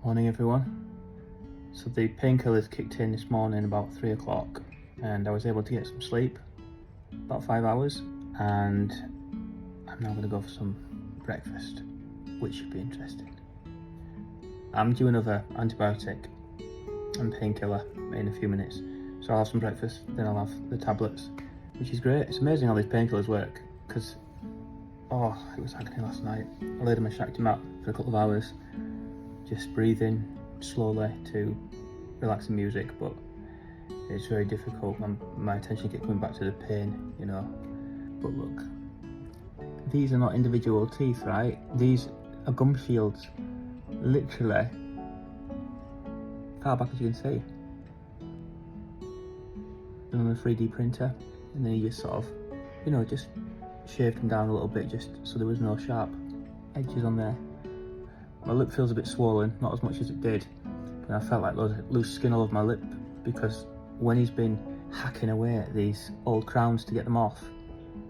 Morning everyone. So the painkillers kicked in this morning about 3 o'clock and I was able to get some sleep, about 5 hours, and I'm now going to go for some breakfast, which should be interesting. I'm due another antibiotic and painkiller in a few minutes, so I'll have some breakfast, then I'll have the tablets, which is great. It's amazing how these painkillers work, because it was agony last night. I laid on my shakti mat for a couple of hours, just breathing slowly to relaxing music, but it's very difficult. My attention kept coming back to the pain, you know. But look, these are not individual teeth, right? These are Gumshields, literally far back as you can see. Done on a 3D printer, and then you just sort of, you know, just shaved them down a little bit just so there was no sharp edges on there. My lip feels a bit swollen, not as much as it did, but I felt like loose skin all over my lip, because when he's been hacking away at these old crowns to get them off,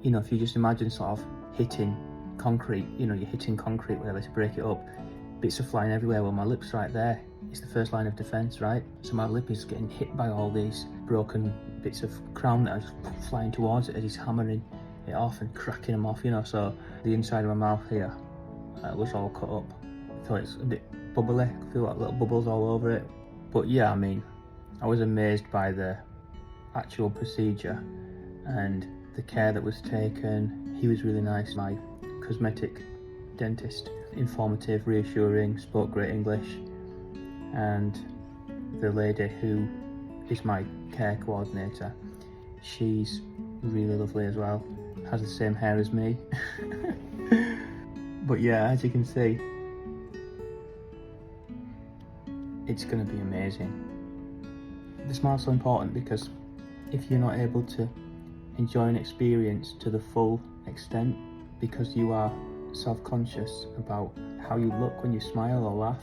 you know, if you just imagine sort of hitting concrete, you know, you're hitting concrete, whatever, to break it up, bits are flying everywhere. Well, my lip's right there. It's the first line of defense, right? So my lip is getting hit by all these broken bits of crown that are just flying towards it as he's hammering it off and cracking them off, you know. So the inside of my mouth here was all cut up. So it's a bit bubbly, I feel like little bubbles all over it. But yeah, I mean, I was amazed by the actual procedure and the care that was taken. He was really nice, my cosmetic dentist, informative, reassuring, spoke great English. And the lady who is my care coordinator, she's really lovely as well, has the same hair as me. But yeah, as you can see, it's going to be amazing. The smile's so important, because if you're not able to enjoy an experience to the full extent because you are self-conscious about how you look when you smile or laugh,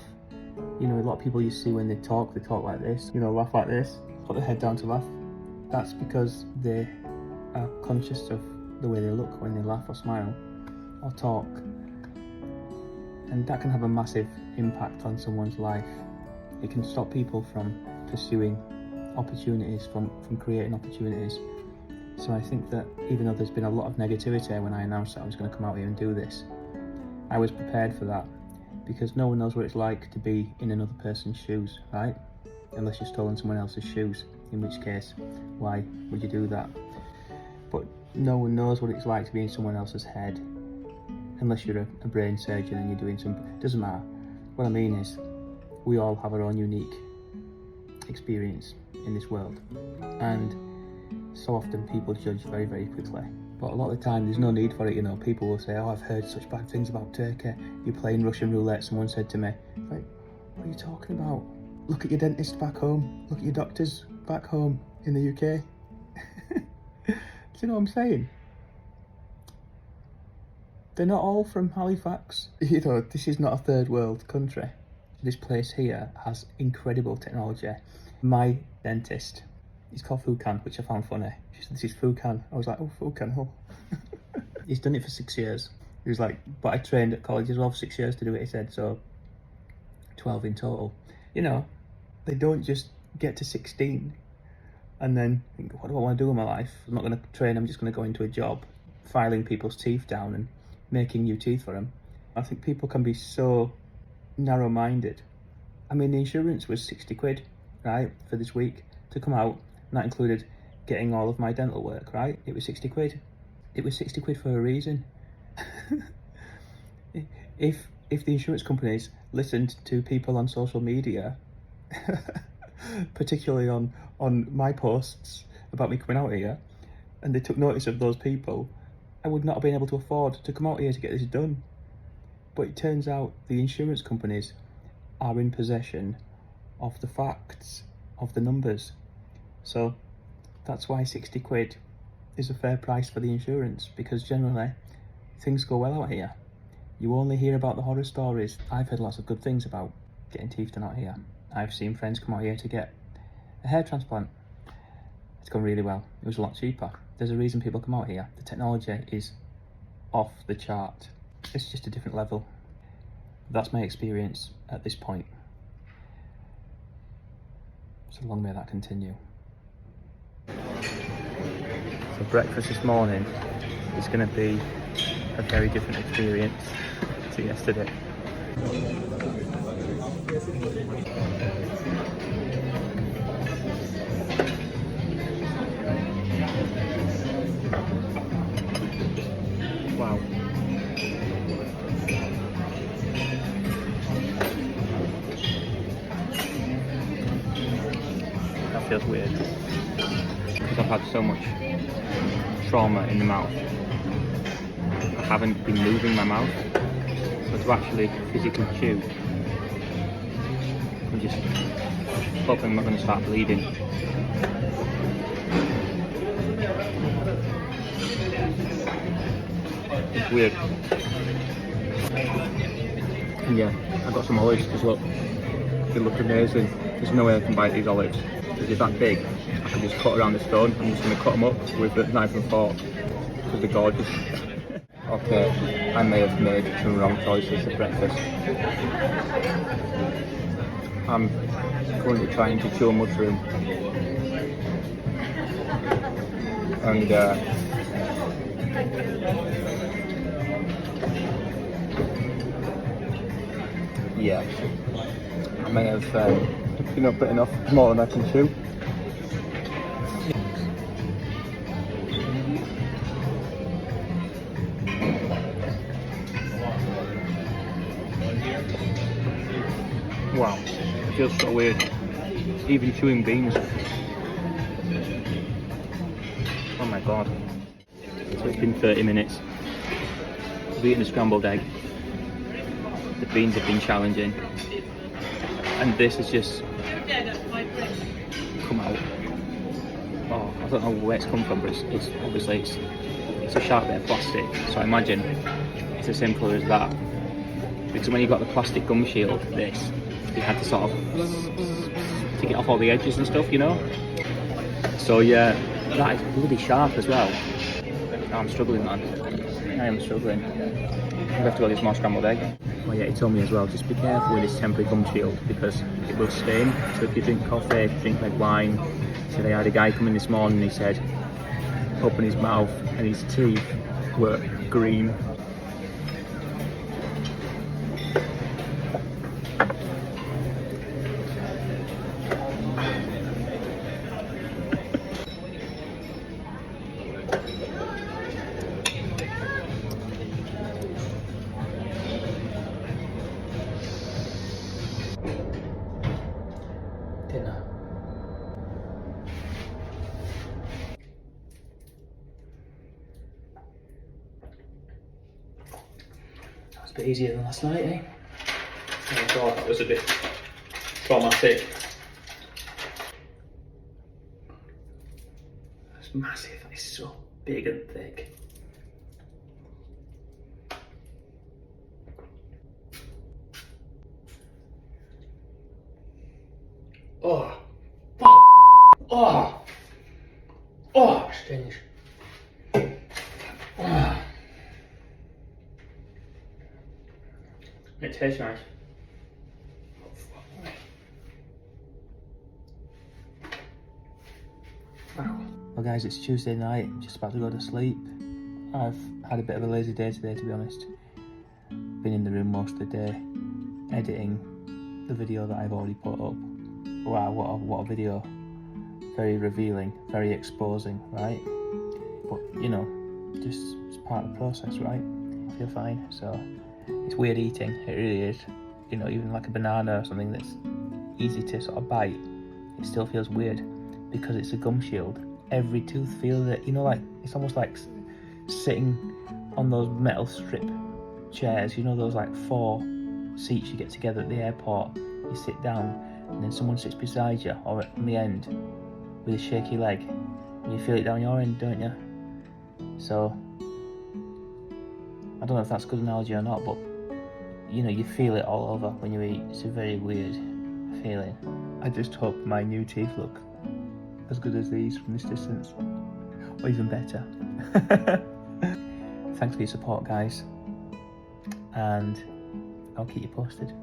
you know, a lot of people you see when they talk like this, you know, laugh like this, put their head down to laugh. That's because they are conscious of the way they look when they laugh or smile or talk, and that can have a massive impact on someone's life. It can stop people from pursuing opportunities, from creating opportunities. So I think that even though there's been a lot of negativity when I announced that I was going to come out here and do this, I was prepared for that, because no one knows what it's like to be in another person's shoes, right? Unless you've stolen someone else's shoes, in which case, why would you do that? But no one knows what it's like to be in someone else's head, unless you're a brain surgeon and you're doing something. It doesn't matter. What I mean is, we all have our own unique experience in this world, and so often people judge very, very quickly. But a lot of the time there's no need for it, you know. People will say, oh, I've heard such bad things about Turkey, you're playing Russian roulette, someone said to me. Like, what are you talking about? Look at your dentist back home, look at your doctors back home in the UK. Do you know what I'm saying? They're not all from Halifax. You know, this is not a third world country. This place here has incredible technology. My dentist, he's called Fukan, which I found funny. She said, this is Fukan. I was like, oh, Fukan, oh. He's done it for 6 years. He was like, but I trained at college as well for 6 years to do it, he said, so 12 in total. You know, they don't just get to 16 and then think, what do I want to do in my life? I'm not going to train, I'm just going to go into a job, filing people's teeth down and making new teeth for them. I think people can be so narrow-minded. I mean, the insurance was 60 quid, right, for this week to come out, and that included getting all of my dental work, right? It was 60 quid. It was 60 quid for a reason. If the insurance companies listened to people on social media, particularly on my posts about me coming out here, and they took notice of those people, I would not have been able to afford to come out here to get this done. But it turns out the insurance companies are in possession of the facts, of the numbers. So that's why 60 quid is a fair price for the insurance, because generally things go well out here. You only hear about the horror stories. I've heard lots of good things about getting teeth done out here. I've seen friends come out here to get a hair transplant. It's gone really well. It was a lot cheaper. There's a reason people come out here. The technology is off the chart. It's just a different level. That's my experience at this point. So long may that continue. So breakfast this morning is going to be a very different experience to yesterday. Wow. That feels weird. Because I've had so much trauma in the mouth. I haven't been moving my mouth. So to actually physically chew, I'm just hoping I'm not going to start bleeding. It's weird. And yeah, I got some olives because look, they look amazing. There's no way I can bite these olives. Because they're that big, I can just cut around the stone. I'm just going to cut them up with a knife and fork because they're gorgeous. Okay, I may have made some wrong choices at breakfast. I'm currently trying to chew a mushroom. And yeah, I may have bitten off more than I can chew. Wow, it feels so weird. Even chewing beans. Oh my god. So it's been 30 minutes. I've eaten a scrambled egg. The beans have been challenging. And this has just come out. Oh, I don't know where it's come from, but it's obviously it's a sharp bit of plastic. So I imagine it's the same colour as that. Because when you got the plastic gum shield, this, you had to sort of to get off all the edges and stuff, you know? So yeah, that is bloody sharp as well. I'm struggling, man. I am struggling. I'm going to have to go get some more scrambled egg. Oh yeah, he told me as well, just be careful with this temporary gum shield because it will stain. So if you drink coffee, if you drink red wine. So they had a guy come in this morning and he said, open his mouth and his teeth were green. Dinner. That was a bit easier than last night, eh? Oh god, that was a bit traumatic. It's massive, it's so big and thick. Oh, fuck. Oh, oh, it stings. Oh. It tastes nice. Wow. Well guys, it's Tuesday night, I'm just about to go to sleep. I've had a bit of a lazy day today, to be honest. Been in the room most of the day, editing the video that I've already put up. Wow, what a video. Very revealing, very exposing, right? But, you know, just it's part of the process, right? I feel fine, so it's weird eating, it really is. You know, even like a banana or something that's easy to sort of bite, it still feels weird because it's a gum shield. Every tooth feels it, you know, like it's almost like sitting on those metal strip chairs, you know, those like 4 seats you get together at the airport. You sit down and then someone sits beside you or on the end with a shaky leg and you feel it down your end, don't you? So I don't know if that's a good analogy or not, but you know, you feel it all over when you eat. It's a very weird feeling. I just hope my new teeth look as good as these from this distance, or even better. Thanks for your support, guys, and I'll keep you posted.